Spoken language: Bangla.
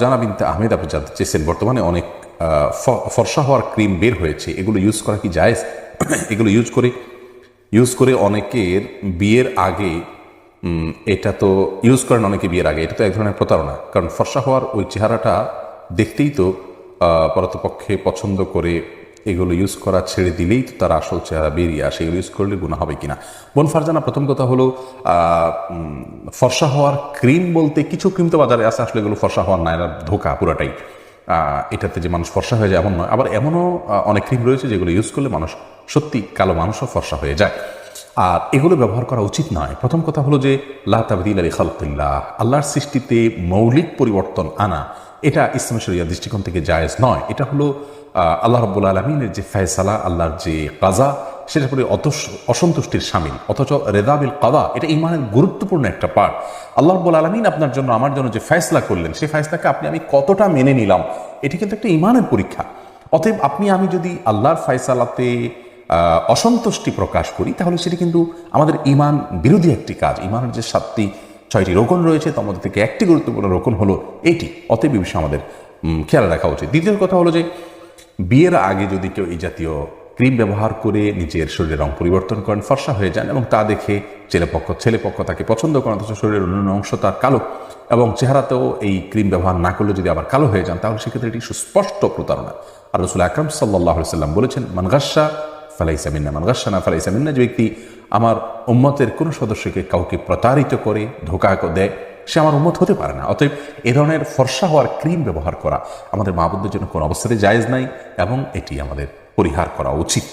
জানা বিনতে আহমেদ আপনি জানতে চেয়েছেন, বর্তমানে অনেক ফর্সা হওয়ার ক্রিম বের হয়েছে, এগুলো ইউজ করা কি জায়েজ? এগুলো ইউজ করে অনেকের বিয়ের আগে, এটা তো ইউজ করেন অনেকে বিয়ের আগে, এটা তো এক ধরনের প্রতারণা। কারণ ফর্সা হওয়ার ওই চেহারাটা দেখতেই তো পরতপক্ষে পছন্দ করে এগুলো ইউজ করা ছেড়ে দিলেই তো তার আসল চেহারা বেরিয়ে আসে। এগুলো ইউজ করলে গুনাহ হবে কিনা? বোন ফারজানা, প্রথম কথা হলো ফর্সা হওয়ার ক্রিম বলতে কিছু ক্রিম তো বাজারে আছে, আসলে এগুলো ফর্সা হওয়ার না, এরা ধোকা পুরাটাই। এটাতে যে মানুষ ফর্সা হয়ে যায় এমন নয়। আবার এমনও অনেক ক্রিম রয়েছে যেগুলো ইউজ করলে মানুষ সত্যি কালো মানুষও ফর্সা হয়ে যায়। আর এগুলো ব্যবহার করা উচিত নয়। প্রথম কথা হলো যে লা তাবদীলা লিখালকিল্লাহ, আল্লাহর সৃষ্টিতে মৌলিক পরিবর্তন আনা, এটা ইসলামী শরিয়ার দৃষ্টিকোণ থেকে জায়েজ নয়। এটা হলো আল্লাহ রাব্বুল আলামিনের যে ফয়সালা, আল্লাহর যে কাজা, সেটার প্রতি অসন্তুষ্টির শামিল। অথচ রেদা বিল কাদা এটা ঈমানের গুরুত্বপূর্ণ একটা পার্ট। আল্লাহ রাব্বুল আলামিন আপনার জন্য, আমার জন্য যে ফয়সালা করলেন, সেই ফয়সালাকে আমি কতটা মেনে নিলাম, এটি কিন্তু একটা ঈমানের পরীক্ষা। অতএব আমি যদি আল্লাহর ফয়সালাতে অসন্তুষ্টি প্রকাশ করি, তাহলে সেটি কিন্তু আমাদের ঈমান বিরোধী একটি কাজ। ঈমানের যে 6টি রোকন রয়েছে, তার মধ্যে থেকে একটি গুরুত্বপূর্ণ রোকন হলো এইটি। অতএব এই বিষয়ে আমাদের খেয়াল রাখা উচিত। দ্বিতীয় কথা হলো যে বিয়ের আগে যদি কেউ এই জাতীয় ক্রিম ব্যবহার করে নিজের শরীরের রং পরিবর্তন করেন, ফর্সা হয়ে যান, এবং তা দেখে ছেলেপক্ষ তাকে পছন্দ করেন, অথচ শরীরের অন্যান্য অংশ তার কালো, এবং চেহারাতেও এই ক্রিম ব্যবহার না করলে যদি আবার কালো হয়ে যান, তাহলে সেক্ষেত্রে এটি সুস্পষ্ট প্রতারণা। আর রাসূল আকরাম সাল্লাল্লাহু আলাইহি ওয়াসাল্লাম বলেছেন, মান গাশশা ফালাইসা মিন্না, মান গাশশানা ফালাইসা মিন্না, যে ব্যক্তি আমার উম্মতের কোনো সদস্যকে কাউকে প্রতারিত করে ধোঁকা দেয়, সে আমার উম্মত হতে পারে না। অতএব এ ধরনের ফর্সা হওয়ার ক্রিম ব্যবহার করা আমাদের মা বোনদের জন্য কোনো অবস্থাতে জায়েজ নাই, এবং এটি আমাদের পরিহার করা উচিত।